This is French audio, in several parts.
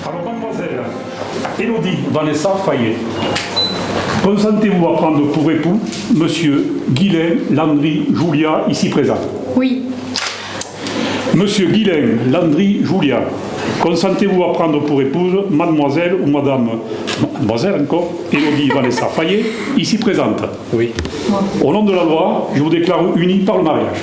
Alors, mademoiselle Élodie Vanessa Fayet, consentez-vous à prendre pour époux monsieur Guylain Landry Julia, ici présent? Oui. Monsieur Guylain Landry Julia, consentez-vous à prendre pour épouse mademoiselle ou mademoiselle encore, Élodie Vanessa Fayet, ici présente? Oui. Au nom de la loi, je vous déclare unis par le mariage.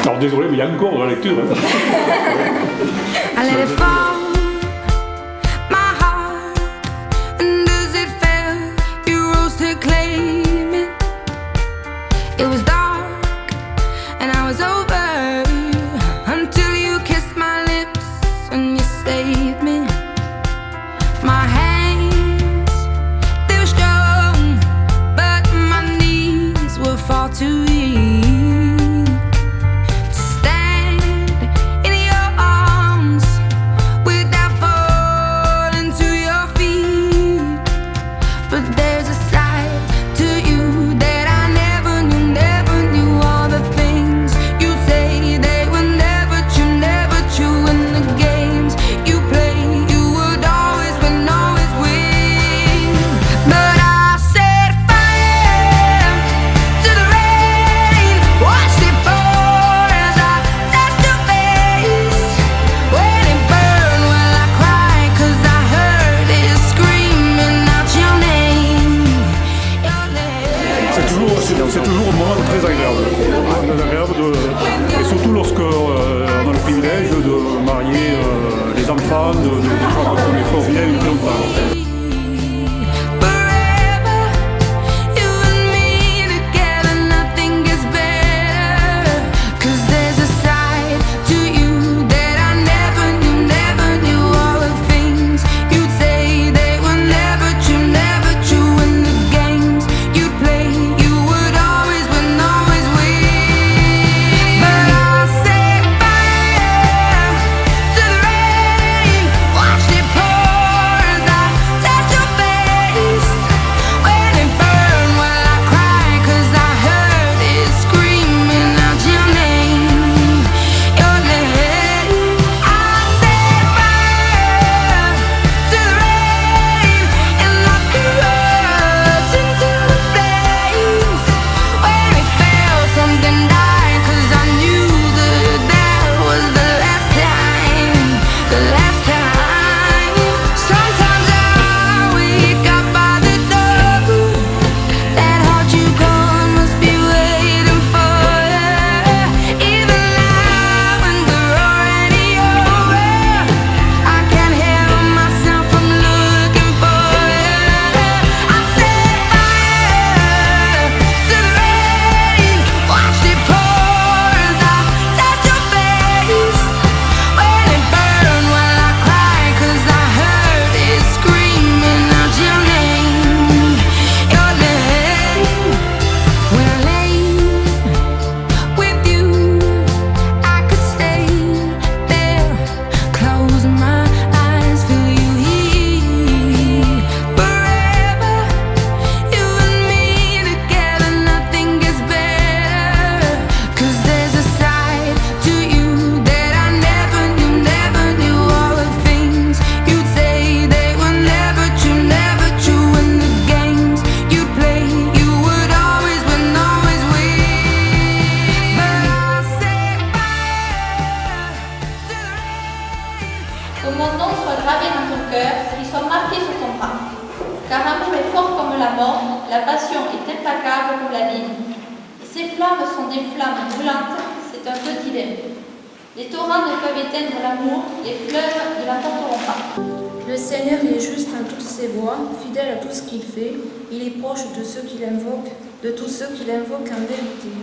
Alors désolé, mais il y a encore de la lecture. I let it fall, my heart, and as it fell, you rose to claim it. It was dark, and I was over, until you kissed my lips, and you saved me. My hands, they were strong, but my knees were far too weak. C'est toujours un moment très agréable. Et surtout lorsque on a le privilège de marier les enfants, de gens qu'on connaît fort bien depuis longtemps. Que mon nom soit gravé dans ton cœur, qu'il soit marqué sur ton bras. Car l'amour est fort comme la mort, la passion est implacable comme la ligne. Et ces flammes sont des flammes brûlantes, c'est un feu divin. Les torrents ne peuvent éteindre l'amour, les fleuves ne l'emporteront pas. Le Seigneur est juste en toutes ses voies, fidèle à tout ce qu'il fait. Il est proche de ceux qui l'invoquent, de tous ceux qui l'invoquent en vérité.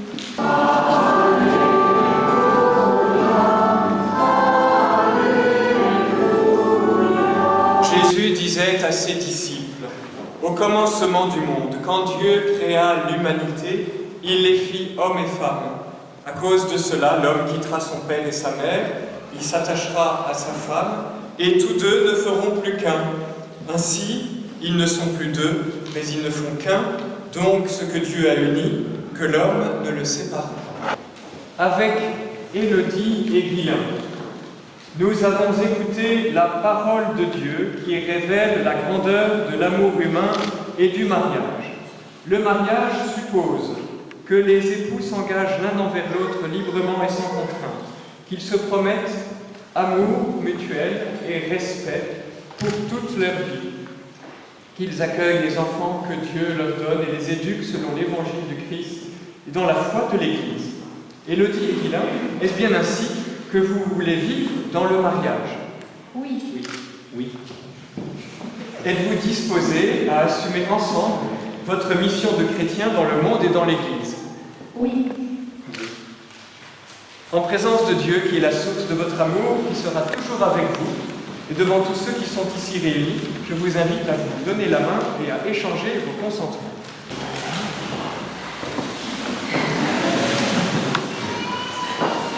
Jésus disait à ses disciples, au commencement du monde, quand Dieu créa l'humanité, il les fit hommes et femmes. À cause de cela, l'homme quittera son père et sa mère, il s'attachera à sa femme, et tous deux ne feront plus qu'un. Ainsi, ils ne sont plus deux, mais ils ne font qu'un, donc ce que Dieu a uni, que l'homme ne le sépare pas. Avec Élodie et Guilain, nous avons écouté la parole de Dieu qui révèle la grandeur de l'amour humain et du mariage. Le mariage suppose que les époux s'engagent l'un envers l'autre librement et sans contrainte, qu'ils se promettent amour mutuel et respect pour toute leur vie, qu'ils accueillent les enfants que Dieu leur donne et les éduquent selon l'évangile du Christ et dans la foi de l'Église. Élodie et Guilain, est-ce bien ainsi que vous voulez vivre dans le mariage? Oui. Oui. Êtes-vous disposés à assumer ensemble votre mission de chrétien dans le monde et dans l'Église? Oui. En présence de Dieu, qui est la source de votre amour, qui sera toujours avec vous, et devant tous ceux qui sont ici réunis, je vous invite à vous donner la main et à échanger vos consentements.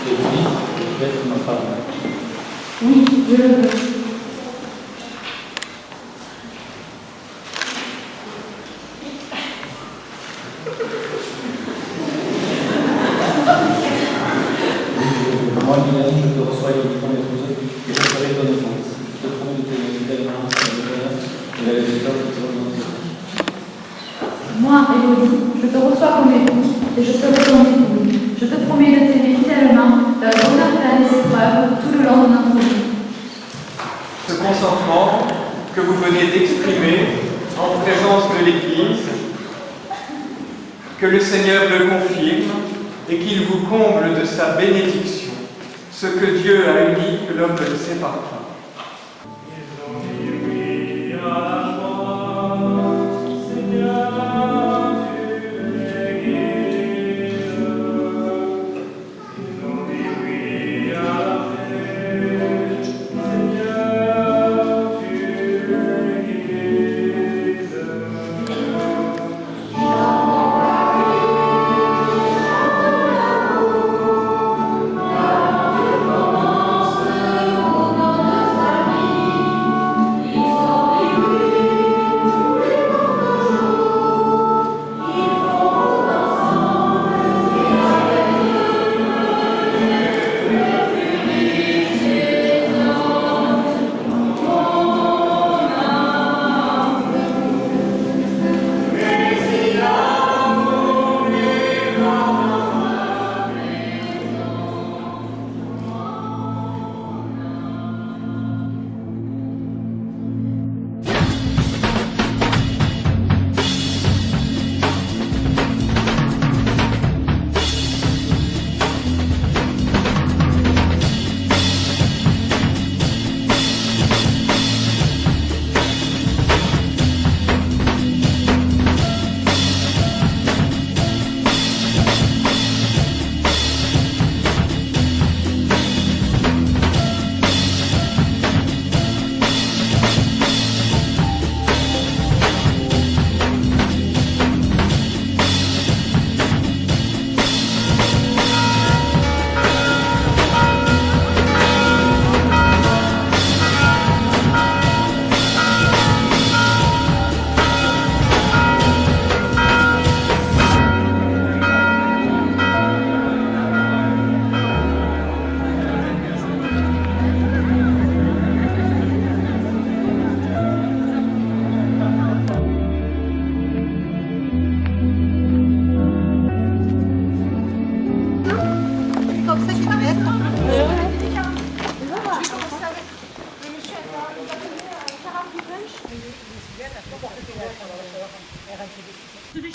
Élodie, tu veux être ma femme? Oui, je le veux. Moi, Guilain, je te reçois comme épouse, et je serai ton épouse. Je te promets de t'aimer fidèlement, avec bonheur, et avec les autres qui seront. Moi, Élodie, je te reçois comme épouse et je serai ton épouse. Je te promets de t'aimer fidèlement dans le bonheur et les épreuves tout le long de notre vie. Ce consentement que vous venez d'exprimer en présence de l'Église, que le Seigneur le confirme et qu'il vous comble de sa bénédiction. Ce que Dieu a uni, que l'homme ne le sépare pas.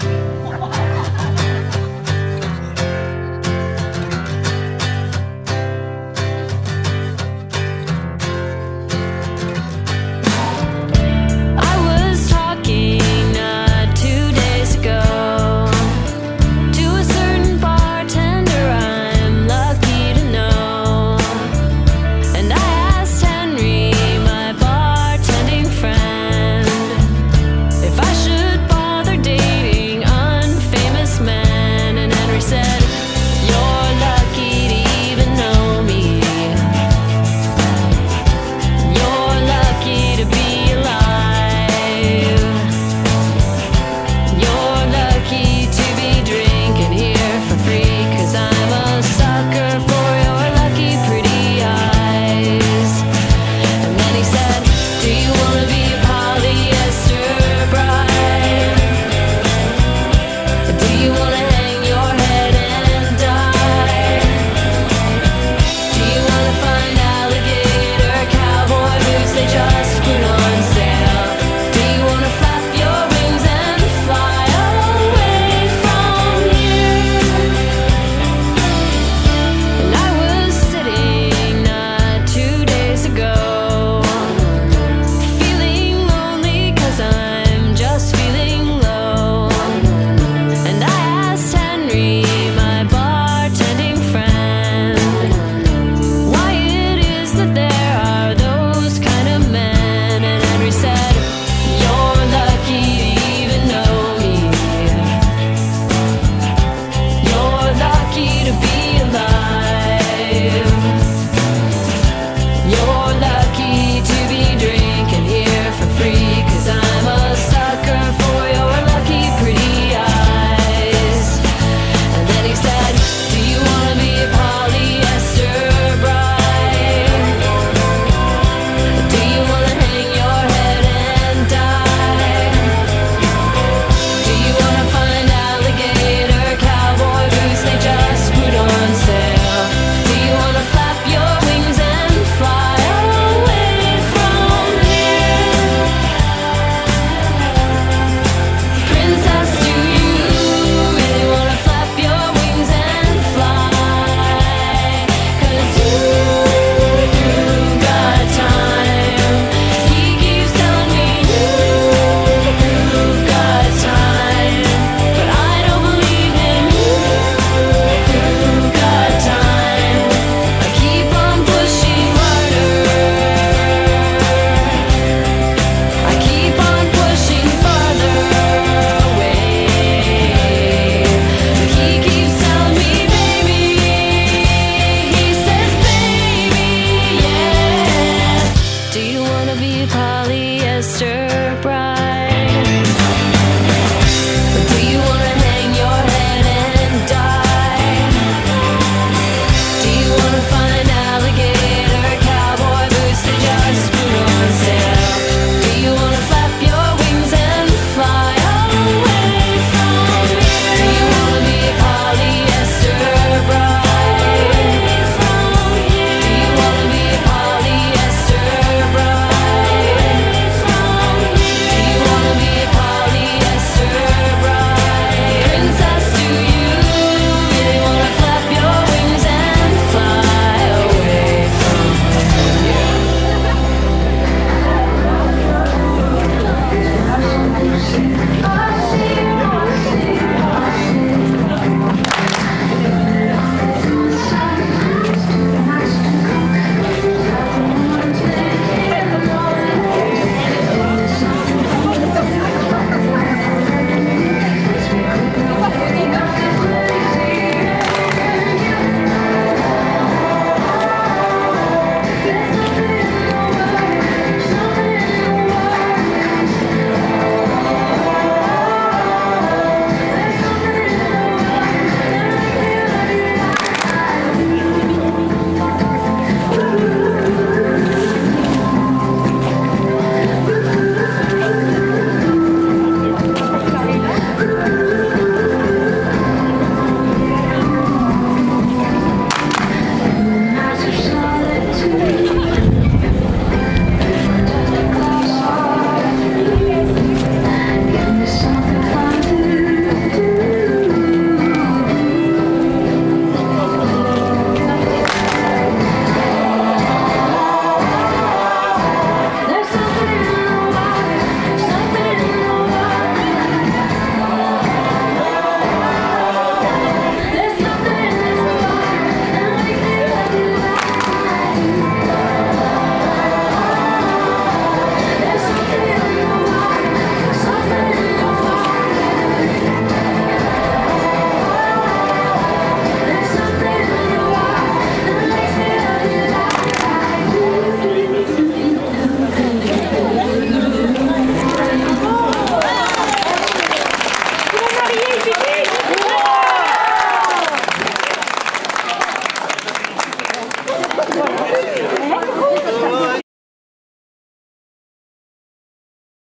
Punch.